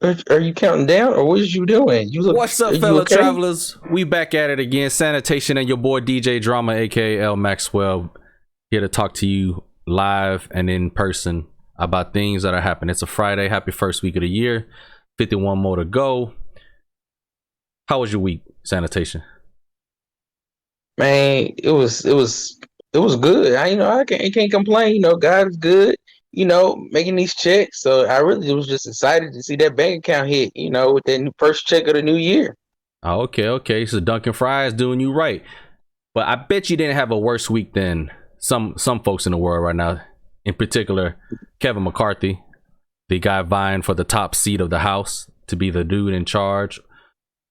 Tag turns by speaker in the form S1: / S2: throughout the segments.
S1: Are you counting down, or what is you doing?
S2: What's
S1: Are
S2: up,
S1: you
S2: fellow
S1: okay?
S2: travelers? We back at it again. Sanitation and your boy DJ Drama, aka L Maxwell, here to talk to you live and in person about things that are happening. It's a Friday. Happy first week of the year. 51 more to go. How was your week, Sanitation?
S1: Man, it was good. I can't complain. God is good. Making these checks. So I really was just excited to see that bank account hit. With that first check of the new year.
S2: Oh, okay. So Duncan Fry is doing you right. But I bet you didn't have a worse week than some folks in the world right now. In particular, Kevin McCarthy, the guy vying for the top seat of the House to be the dude in charge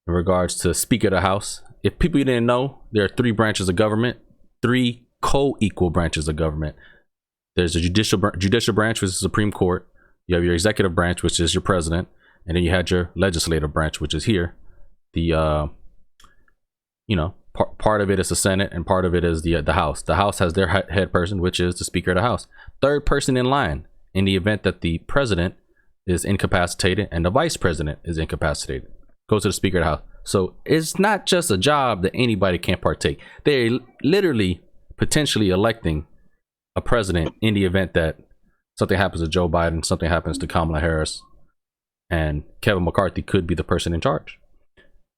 S2: in regards to Speaker of the House. If people didn't know, there are three branches of government, three co-equal branches of government. There's the judicial branch, which is the Supreme Court. You have your executive branch, which is your president, and then you had your legislative branch, which is here. The part of it is the Senate, and part of it is the House. The House has their head person, which is the Speaker of the House. Third person in line in the event that the president is incapacitated and the vice president is incapacitated, goes to the Speaker of the House. So it's not just a job that anybody can partake. They're literally potentially electing a president in the event that something happens to Joe Biden, something happens to Kamala Harris, and Kevin McCarthy could be the person in charge.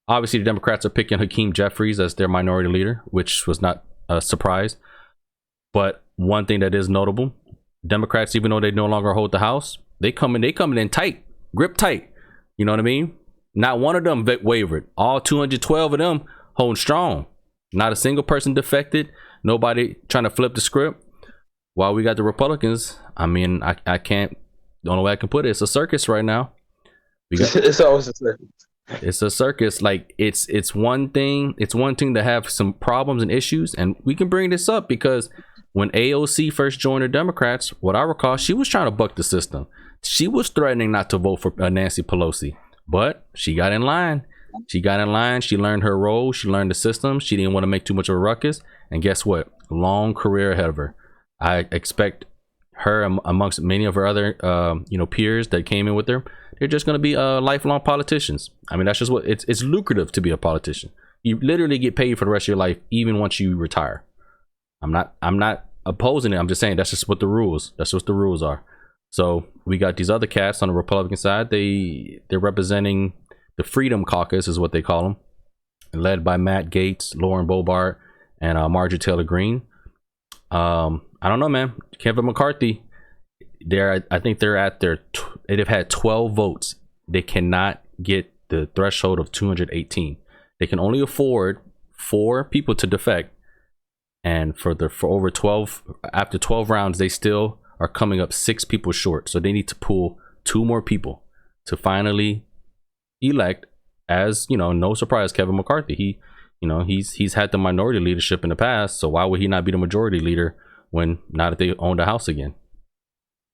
S2: Obviously, the Democrats are picking Hakeem Jeffries as their minority leader, which was not a surprise. But one thing that is notable, Democrats, even though they no longer hold the House, they coming in tight, grip tight. You know what I mean? Not one of them wavered. All 212 of them hold strong. Not a single person defected. Nobody trying to flip the script. While we got the Republicans, I mean, I can't. The only way I can put it, it's a circus right now.
S1: It's always a circus.
S2: It's a circus. Like it's one thing. It's one thing to have some problems and issues, and we can bring this up because when AOC first joined the Democrats, what I recall, she was trying to buck the system. She was threatening not to vote for Nancy Pelosi, but she got in line. She learned her role. She learned the system. She didn't want to make too much of a ruckus. And guess what? Long career ahead of her. I expect her amongst many of her other peers that came in with her. They're just going to be lifelong politicians. I mean, that's just what it's lucrative to be a politician. You literally get paid for the rest of your life, even once you retire. I'm not opposing it. I'm just saying that's just what the rules are. So we got these other cats on the Republican side. They're representing the Freedom Caucus is what they call them, led by Matt Gaetz, Lauren Boebert, and Marjorie Taylor Greene. I don't know, man. Kevin McCarthy, I think they're at they've had 12 votes. They cannot get the threshold of 218. They can only afford 4 people to defect, and for over 12, after 12 rounds, they still are coming up 6 people short. So they need to pull 2 more people to elect, as no surprise, Kevin McCarthy. He's had the minority leadership in the past, so why would he not be the majority leader when now that they own the House again?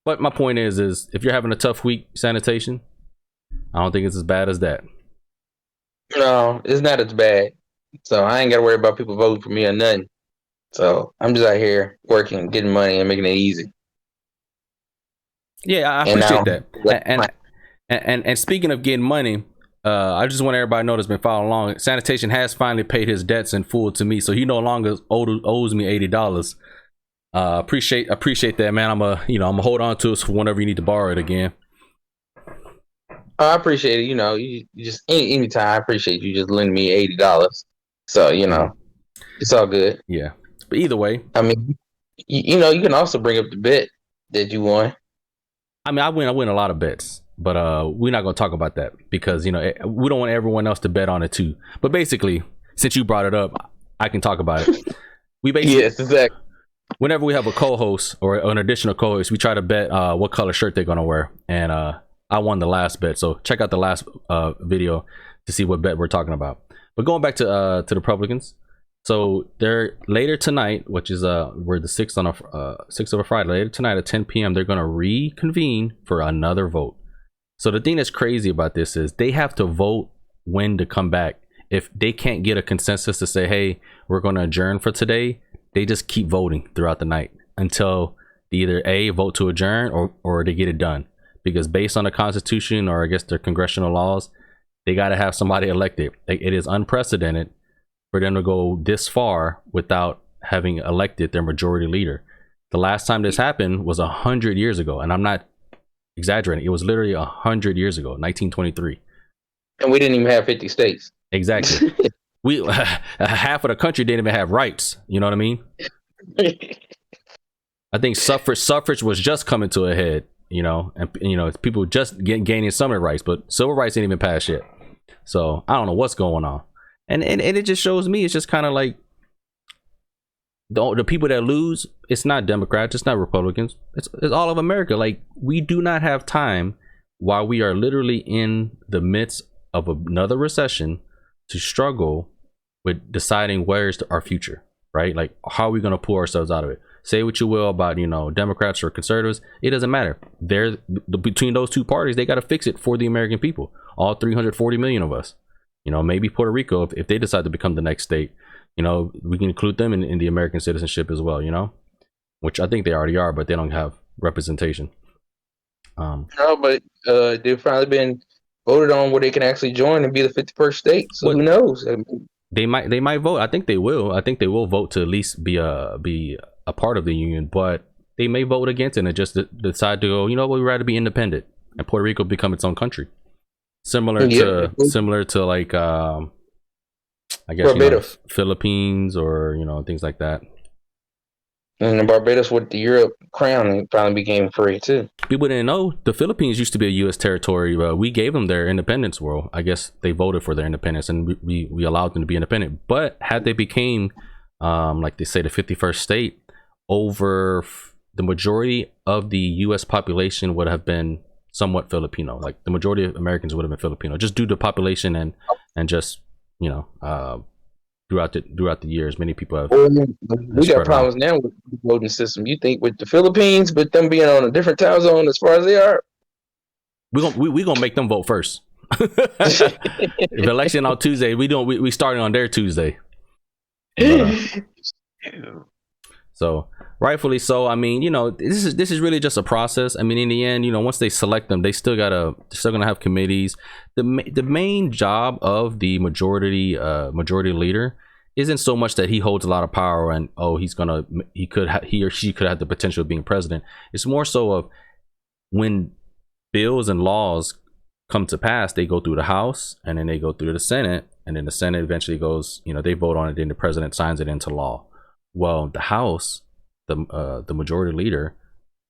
S2: But my point is if you're having a tough week, Sanitation, I don't think it's as bad as that.
S1: No, it's not as bad. So I ain't got to worry about people voting for me or nothing. So I'm just out here working, getting money, and making it easy.
S2: Yeah, I appreciate that. And speaking of getting money, I just want everybody to know that's been following along. Sanitation has finally paid his debts in full to me, so he no longer owes me $80. Appreciate that, man. I'm gonna hold on to it for whenever you need to borrow it again.
S1: I appreciate it. You just anytime. I appreciate you just lending me $80. So it's all good.
S2: Yeah, but either way,
S1: I mean, you can also bring up the bet that you won.
S2: I mean, I win a lot of bets, but we're not gonna talk about that because we don't want everyone else to bet on it too. But basically, since you brought it up, I can talk about it. We basically,
S1: yes, exactly.
S2: Whenever we have a co-host or an additional co-host, we try to bet what color shirt they're gonna wear, and I won the last bet. So check out the last video to see what bet we're talking about. But going back to the Republicans, so they're later tonight, which is we're the 6th on a 6th of a Friday. Later tonight at 10 p.m. they're gonna reconvene for another vote. So the thing that's crazy about this is they have to vote when to come back. If they can't get a consensus to say, hey, we're gonna adjourn for today, they just keep voting throughout the night until they either vote to adjourn or they get it done. because based on the Constitution, or I guess their congressional laws, they got to have somebody elected. It is unprecedented for them to go this far without having elected their majority leader. The last time this happened was 100 years ago, and I'm not exaggerating. It was literally 100 years ago, 1923.
S1: And we didn't even have 50 states.
S2: Exactly. We half of the country didn't even have rights. You know what I mean? I think suffrage was just coming to a head. You know, and people just gaining some of the rights, but civil rights ain't even passed yet. So I don't know what's going on, and it just shows me it's just kind of like the people that lose. It's not Democrats, it's not Republicans, it's all of America. Like, we do not have time while we are literally in the midst of another recession to struggle with deciding where's our future, right? Like, how are we going to pull ourselves out of it? Say what you will about, Democrats or conservatives. It doesn't matter. Between those two parties, they got to fix it for the American people. All 340 million of us. Maybe Puerto Rico, if they decide to become the next state, we can include them in the American citizenship as well, which I think they already are, but they don't have representation.
S1: No, but they've finally been voted on where they can actually join and be the 51st state. So who knows? I mean,
S2: they might vote. I think they will. I think they will vote to at least be a part of the union, but they may vote against it and just decide to go, we'd rather be independent, and Puerto Rico become its own country. Similar to like I guess Philippines or things like that.
S1: And Barbados with the Europe crown finally became free too.
S2: People didn't know the Philippines used to be a U.S. territory. We gave them their independence. Well, I guess they voted for their independence, and we allowed them to be independent. But had they became, like they say, the 51st state, over the majority of the U.S. population would have been somewhat Filipino. Like, the majority of Americans would have been Filipino, just due to population and just throughout the years, many people have.
S1: We got problems now with the voting system. You think with the Philippines, but them being on a different time zone as far as they are,
S2: we gonna make them vote first. If election on Tuesday, we starting on their Tuesday. So rightfully so. I mean, this is really just a process. I mean, in the end, once they select them, they're still gonna have committees. The main job of the majority leader isn't so much that he holds a lot of power and he or she could have the potential of being president. It's more so of when bills and laws come to pass, they go through the House and then they go through the Senate, and then the Senate eventually goes, they vote on it, then the president signs it into law. Well, the House, the majority leader,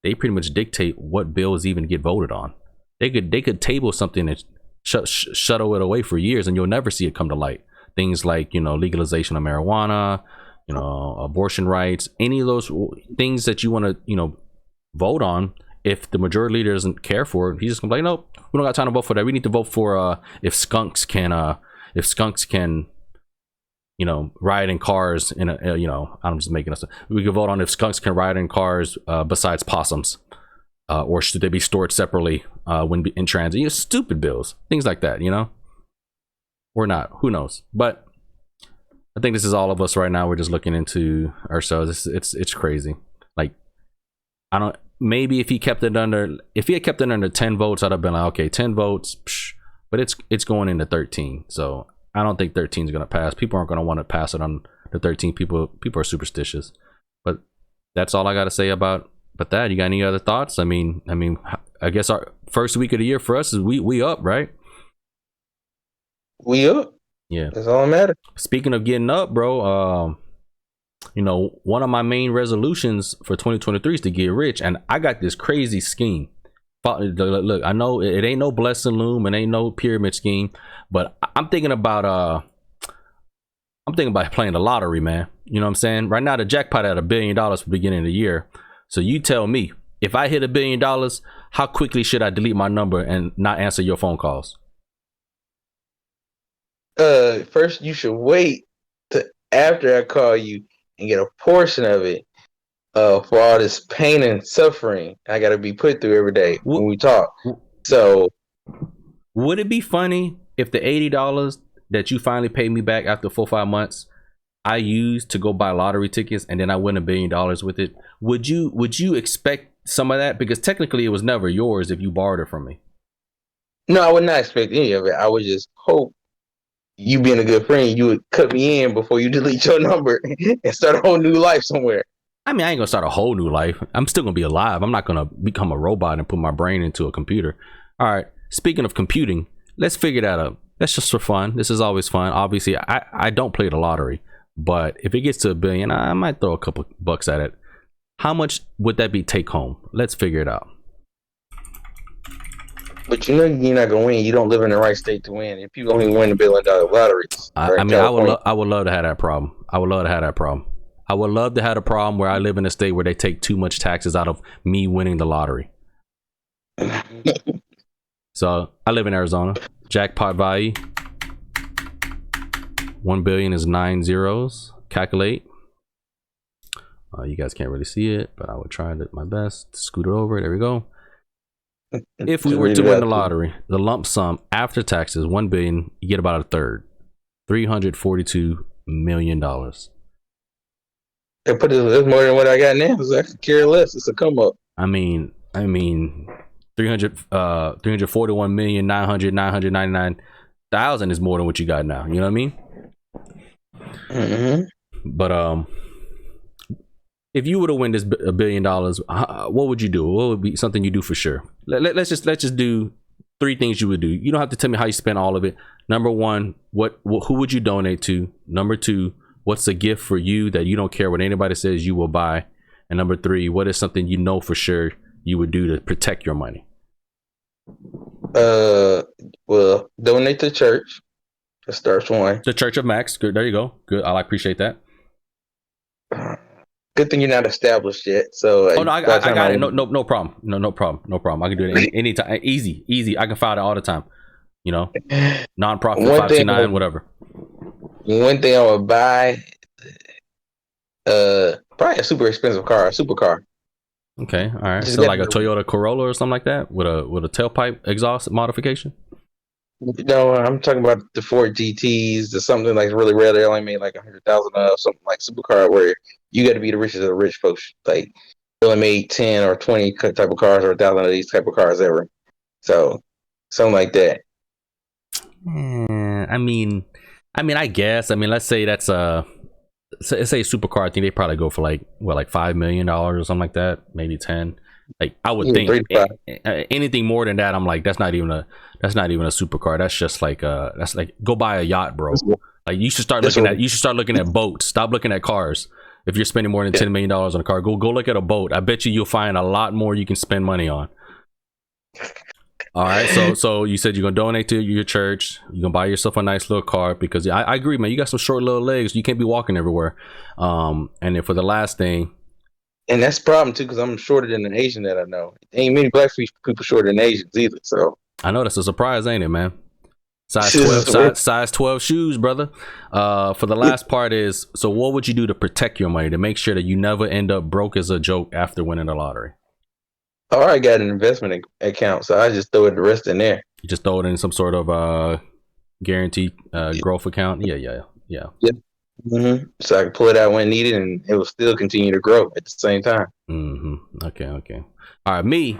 S2: they pretty much dictate what bills even get voted on. They could table something and shuttle it away for years, and you'll never see it come to light. Things like legalization of marijuana, abortion rights, any of those things that you want to vote on. If the majority leader doesn't care for it, he's just gonna be like, nope, we don't got time to vote for that. We need to vote for if skunks can ride in cars in I'm just making us. We could vote on if skunks can ride in cars besides possums, or should they be stored separately when in transit? Stupid bills, things like that, or not. Who knows? But I think this is all of us right now. We're just looking into ourselves. It's crazy. Like, I don't. Maybe if he had kept it under 10 votes, I'd have been like, okay, 10 votes, but it's going into 13. So I don't think 13 is going to pass. People aren't going to want to pass it on the 13. People are superstitious. But that's all I got to say about that. You got any other thoughts? I mean, I guess our first week of the year for us is we up, right?
S1: We up.
S2: Yeah,
S1: that's all that matters.
S2: Speaking of getting up, bro, one of my main resolutions for 2023 is to get rich, and I got this crazy scheme. Look, I know it ain't no blessing loom, it ain't no pyramid scheme, but I'm thinking about playing the lottery, man. You know what I'm saying? Right now, the jackpot at $1 billion for the beginning of the year. So you tell me, if I hit $1 billion, how quickly should I delete my number and not answer your phone calls?
S1: First, you should wait to after I call you and get a portion of it for all this pain and suffering I got to be put through every day when we talk. So,
S2: would it be funny if the $80 that you finally paid me back after 4-5 months, I used to go buy lottery tickets, and then I win $1 billion with it? Would you expect some of that? Because technically it was never yours if you borrowed it from me.
S1: No, I would not expect any of it. I would just hope you being a good friend, you would cut me in before you delete your number and start a whole new life somewhere.
S2: I mean, I ain't gonna start a whole new life. I'm still gonna be alive. I'm not gonna become a robot and put my brain into a computer. All right. Speaking of computing, let's figure that out. That's just for fun. This is always fun. Obviously, I don't play the lottery, but if it gets to $1 billion, I might throw a couple bucks at it. How much would that be take home? Let's figure it out.
S1: But you know you're not gonna win. You don't live in the right state to win. If you only win the $1 billion lotteries,
S2: I mean, I would love to have that problem. I would love to have that problem. I would love to have a problem where I live in a state where they take too much taxes out of me winning the lottery. So I live in Arizona. Jackpot value 1 billion is 9 zeros. Calculate. You guys can't really see it, but I would try my best to scoot it over. There we go. If we were to win the lottery, the lump sum after taxes 1 billion, you get about a third, $342 million.
S1: That's more than what I got now. So I could care less. It's a come up.
S2: I mean, 341,999,000 is more than what you got now. You know what I mean?
S1: Mm-hmm.
S2: But if you were to win this $1 billion, what would you do? What would be something you do for sure? Let's just do 3 things you would do. You don't have to tell me how you spend all of it. Number 1, who would you donate to? Number 2, what's a gift for you that you don't care what anybody says you will buy? And number 3, what is something you know for sure you would do to protect your money?
S1: Well, donate to church. That starts one.
S2: The Church of Max. Good. There you go. Good. I appreciate that.
S1: Good thing you're not established yet. So
S2: oh no, I got it. No problem. No problem. I can do it anytime. Easy. I can file that all the time. You know, nonprofit 529 whatever.
S1: One thing I would buy, probably a super expensive car, a supercar.
S2: Okay, all right. So like a Toyota Corolla or something like that with a tailpipe exhaust modification.
S1: No, I'm talking about the Ford GTs, something like really rare. They only made like 100,000 of something like supercar where you got to be the richest of the rich folks. Like they only made 10 or 20 type of cars or 1,000 of these type of cars ever. So something like that.
S2: I mean, I guess. I mean, let's say that's let's say a supercar. I think they probably go for like $5 million or something like that, maybe 10. Like I would think anything more than that, I'm like, that's not even a supercar. That's just like that's like go buy a yacht, bro. Like you should start looking at boats. Stop looking at cars. If you're spending more than $10 million on a car, go look at a boat. I bet you'll find a lot more you can spend money on. All right, so you said you're gonna donate to your church. You're gonna buy yourself a nice little car because I agree, man. You got some short little legs. You can't be walking everywhere. And then for the last thing.
S1: And that's the problem too, because I'm shorter than an Asian that I know. Ain't many black people shorter than Asians either. So
S2: I know that's a surprise, ain't it, man? Size 12 shoes, brother. For the last part is, so what would you do to protect your money to make sure that you never end up broke as a joke after winning the lottery?
S1: Oh, I got an investment account, so I just throw the rest in there.
S2: You just throw it in some sort of guaranteed growth account. Yeah.
S1: Mm-hmm. So I can pull it out when needed, and it will still continue to grow at the same time.
S2: Mm-hmm. Okay. All right, me,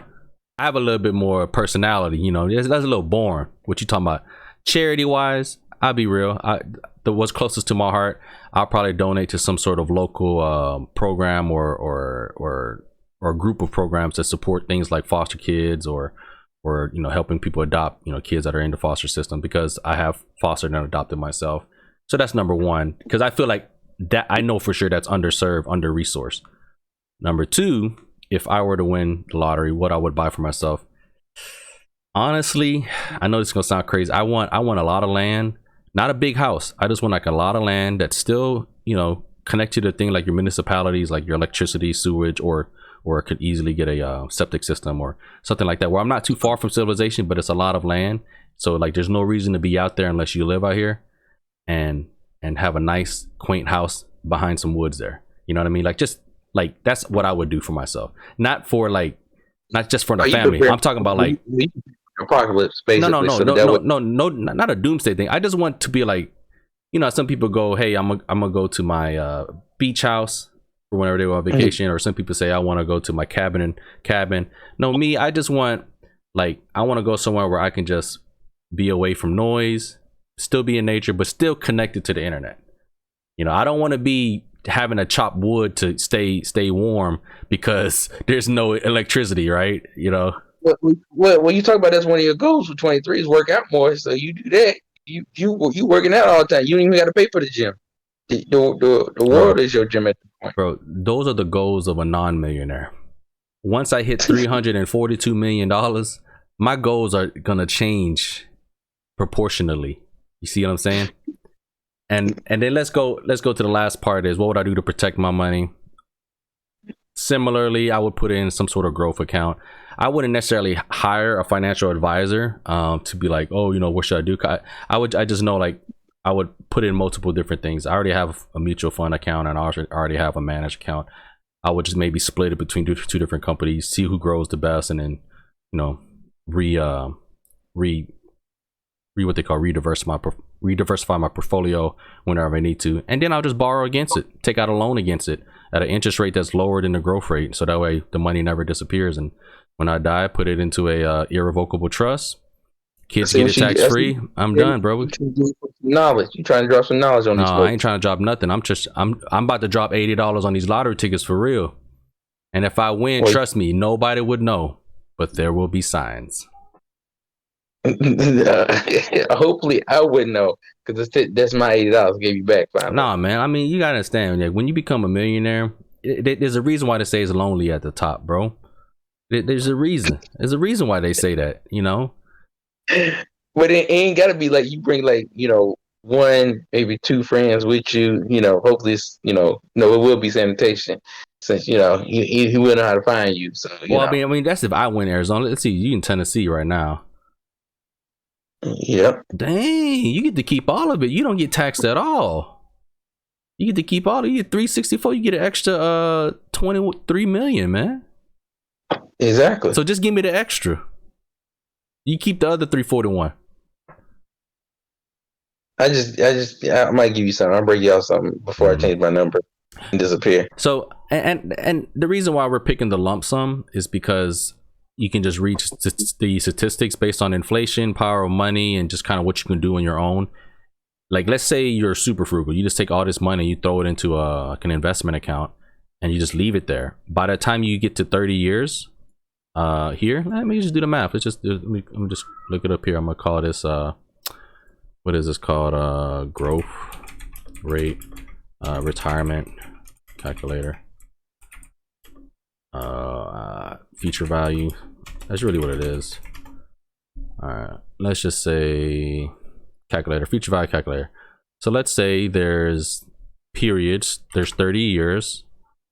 S2: I have a little bit more personality. You know, that's a little boring. What you talking about? Charity wise, I'll be real. What's closest to my heart, I'll probably donate to some sort of local program or group of programs that support things like foster kids or helping people adopt kids that are in the foster system, because I have fostered and adopted myself. So that's number 1, because I feel like that I know for sure that's underserved, under-resourced. Number 2, if I were to win the lottery, what I would buy for myself. Honestly, I know this is gonna sound crazy. I want a lot of land, not a big house. I just want like a lot of land that's still, connected to things like your municipalities, like your electricity, sewage, or it could easily get a septic system or something like that, where I'm not too far from civilization, but it's a lot of land. So like there's no reason to be out there unless you live out here. And have a nice quaint house behind some woods there. You know what I mean? Like just like that's what I would do for myself. Not just for the family. I'm talking about like
S1: apocalypse, basically.
S2: No, not a doomsday thing. I just want to be like, some people go, hey, I'm gonna go to my beach house for whenever they go on vacation, or some people say I want to go to my cabin. No, me, I just want, like, I want to go somewhere where I can just be away from noise, still be in nature, but still connected to the internet. You know, I don't want to be having to chop wood to stay warm because there's no electricity, right? You know.
S1: Well, you talk about that's one of your goals for 23 is work out more. So you do that. You working out all the time. You don't even got to pay for the gym. The
S2: Bro,
S1: world is your gym at this point.
S2: bro, those are the goals of a non-millionaire. Once I hit $342 million, my goals are gonna change proportionally. You see what I'm saying? And then let's go to the last part, is what would I do to protect my money? Similarly, I would put in some sort of growth account. I wouldn't necessarily hire a financial advisor to be like, oh, you know, what should I do? I just know, like, I would put in multiple different things. I already have a mutual fund account, and I already have a managed account. I would just maybe split it between two different companies, see who grows the best, and then, you know, rediversify my portfolio whenever I need to, and then I'll just borrow against it, take out a loan against it at an interest rate that's lower than the growth rate, so that way the money never disappears. And when I die, I put it into a irrevocable trust. Kids get it tax free. I'm done, bro.
S1: Knowledge. You trying to drop some knowledge on these folks?
S2: I ain't trying to drop nothing. I'm about to drop $80 on these lottery tickets for real. And if I win, trust me, nobody would know, but there will be signs.
S1: Hopefully, I wouldn't know, because that's my $80 I gave you back. Finally.
S2: Nah, man. I mean, you gotta understand, like, when you become a millionaire, there's a reason why they say it's lonely at the top, bro. There's a reason. There's a reason why they say that, you know.
S1: But it ain't gotta be like you bring, like, you know, one, maybe two friends with you. You know, hopefully it's, you know, no, it will be sanitation, since, you know, he will know how to find you. So
S2: well, I mean that's if I win Arizona. Let's see, you in Tennessee right now.
S1: Yep.
S2: Dang, you get to keep all of it. You don't get taxed at all. You get to keep all of it. You get 364. You get an extra 23 million, man.
S1: Exactly.
S2: So just give me the extra. You keep the other 341.
S1: I might give you something. I'll bring y'all something before I change my number and disappear.
S2: So and the reason why we're picking the lump sum is because you can just read the statistics based on inflation, power of money, and just kind of what you can do on your own. Like, let's say you're super frugal. You just take all this money, you throw it into like an investment account, and you just leave it there. By the time you get to 30 years, here, let me just do the math. Let me just look it up here. I'm gonna call this what is this called? Growth rate retirement calculator. Future value. That's really what it is. All right, let's just say calculator, future value calculator. So let's say there's periods, there's 30 years,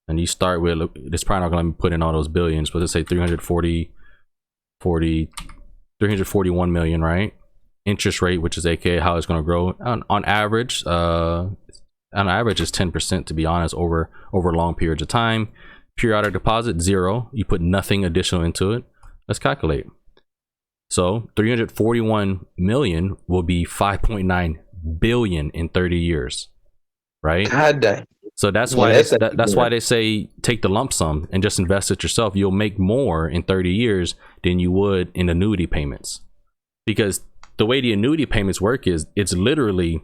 S2: and you start with, it's probably not going to put in all those billions, but let's say 341 million, right? Interest rate, which is aka how it's going to grow on average. On average is 10%, to be honest, over long periods of time. Periodic deposit 0. You put nothing additional into it. Let's calculate. So 341 million will be 5.9 billion in 30 years, right?
S1: God dang.
S2: So that's why that's why they say take the lump sum and just invest it yourself. You'll make more in 30 years than you would in annuity payments, because the way the annuity payments work is it's literally,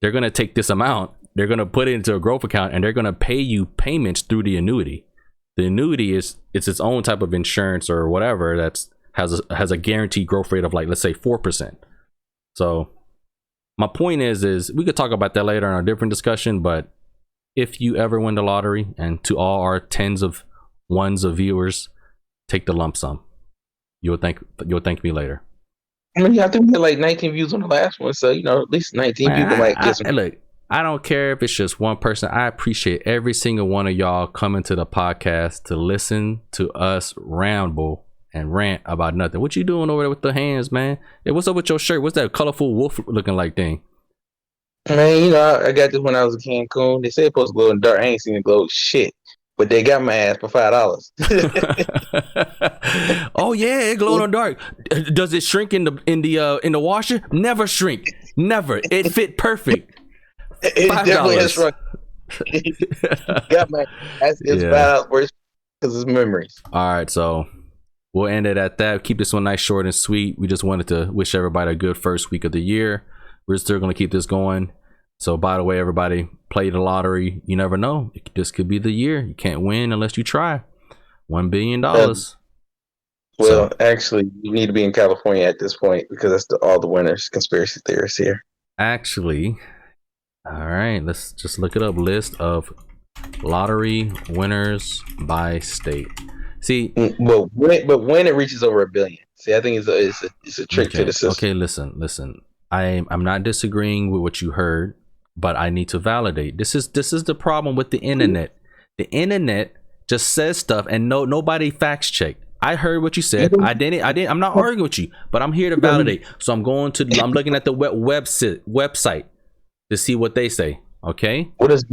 S2: they're going to take this amount, they're going to put it into a growth account, and they're going to pay you payments through the annuity. The annuity it's its own type of insurance or whatever that's has a guaranteed growth rate of, like, let's say 4%. So my point is we could talk about that later in a different discussion, but if you ever win the lottery, and to all our tens of ones of viewers, take the lump sum. You'll thank me later.
S1: I mean, I think we had like 19 views on the last one, so, you know, at least 19 people might get some.
S2: Look, I don't care if it's just one person. I appreciate every single one of y'all coming to the podcast to listen to us ramble and rant about nothing. What you doing over there with the hands, man? Hey, what's up with your shirt? What's that colorful wolf looking like thing?
S1: Man, you know, I got this when I was in Cancun. They said it's supposed to glow in the dark. I ain't seen it glow shit, but they got my ass for $5.
S2: Oh yeah, it glow in the dark. Does it shrink in the washer? Never shrink. Never. It fit perfect.
S1: It definitely has shrunk. Got my it's
S2: Yeah.
S1: bad out worse because it's memories.
S2: All right, so we'll end it at that. Keep this one nice, short, and sweet. We just wanted to wish everybody a good first week of the year. We're still going to keep this going. So, by the way, everybody, play the lottery. You never know. This could be the year. You can't win unless you try. $1 billion.
S1: Well, actually, you need to be in California at this point because that's all the winners. Conspiracy theorists here.
S2: Actually, all right, let's just look it up. List of lottery winners by state. See,
S1: but when it reaches over $1 billion, see, I think it's a trick to the system.
S2: Okay, listen. I'm not disagreeing with what you heard, but I need to validate. This is the problem with the internet. The internet just says stuff and nobody facts check. I heard what you said. I didn't. I'm not arguing with you, but I'm here to validate. So I'm looking at the website to see what they say. Okay.
S1: What is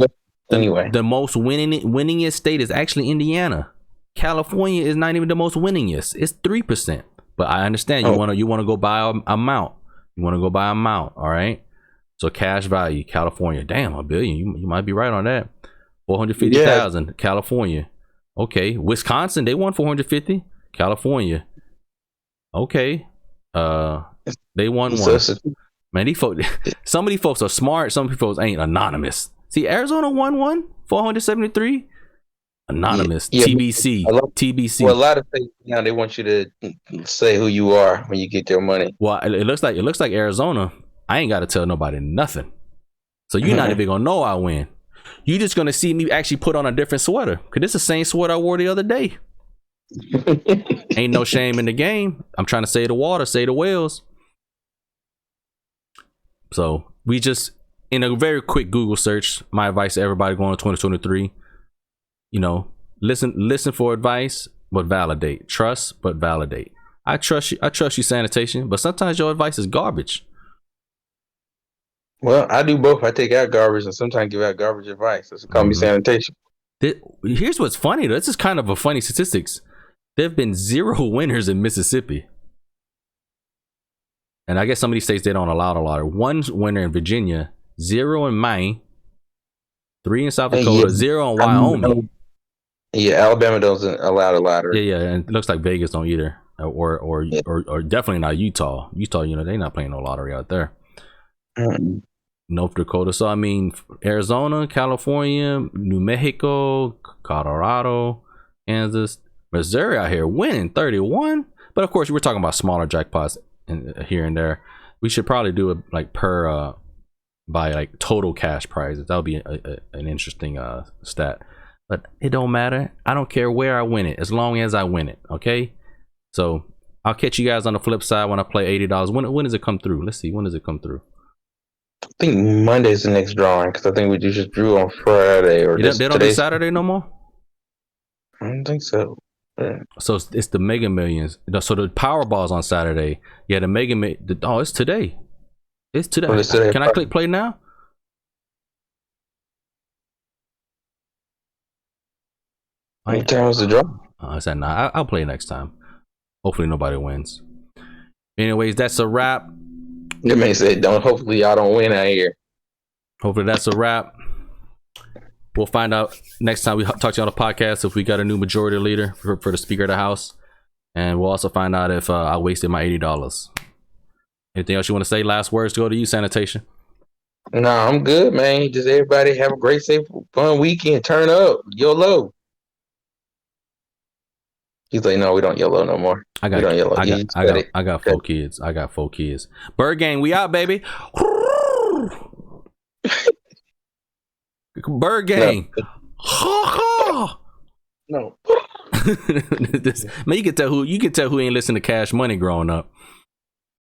S1: anyway?
S2: The most winningest state is actually Indiana. California is not even the most winningest. It's 3%. But I understand you want to go by amount. You want to go by amount. All right. So cash value, California. Damn, $1 billion. You might be right on that. 450,000, yeah. California. Okay. Wisconsin, they won 450. California. Okay. They won one. Man, these folks, some of these folks are smart. Some folks ain't anonymous. See, Arizona won one, 473. Anonymous. Yeah. TBC. TBC.
S1: Well, a lot of things now they want you to say who you are when you get your money.
S2: Well, it looks like Arizona. I ain't got to tell nobody nothing. So you're not even gonna know I win. You just gonna see me actually put on a different sweater. Cause it's the same sweater I wore the other day. Ain't no shame in the game. I'm trying to save the water, save the whales. So we just, in a very quick Google search, my advice to everybody going to 2023, listen for advice, but validate. Trust, but validate. I trust you, sanitation, but sometimes your advice is garbage.
S1: Well, I do both. I take out garbage and sometimes give out garbage advice. That's call me sanitation.
S2: Here's what's funny, though. This is kind of a funny statistics. There have been 0 winners in Mississippi. And I guess some of these states, they don't allow the lottery. 1 winner in Virginia, 0 in Maine, 3 in South Dakota, 0 in Wyoming.
S1: Yeah, Alabama doesn't allow the lottery.
S2: Yeah, and it looks like Vegas don't either. Or definitely not Utah. Utah, they're not playing no lottery out there. North Dakota. So, I mean, Arizona, California, New Mexico, Colorado, Kansas, Missouri out here winning 31. But of course, we're talking about smaller jackpots here and there. We should probably do it like per by like total cash prizes. That would be an interesting stat. But it don't matter. I don't care where I win it as long as I win it. Okay. So I'll catch you guys on the flip side when I play $80. When does it come through? Let's see. When does it come through?
S1: I think Monday's the next drawing because I think we just drew on Friday or
S2: they don't do Saturday no more.
S1: I don't think so. Yeah.
S2: So it's the Mega Millions. So the Powerball's on Saturday. Yeah, the Mega it's today. It's today. Oh, it's today. Can I click play now?
S1: What time was the draw?
S2: It's at 9. I'll play next time. Hopefully nobody wins. Anyways, that's a wrap.
S1: It may say hopefully y'all don't win out here.
S2: Hopefully that's a wrap. We'll find out next time we talk to you on the podcast if we got a new majority leader for the Speaker of the House. And we'll also find out if I wasted my $80. Anything else you want to say? Last words to go to you, sanitation.
S1: No, I'm good, man. Just everybody have a great, safe, fun weekend. Turn up. YOLO. He's like, no, we don't YOLO no more.
S2: I got 4 kids. I got 4 kids. Bird Gang, we out, baby. Bird Gang.
S1: No.
S2: Man, you can tell who ain't listening to Cash Money growing up.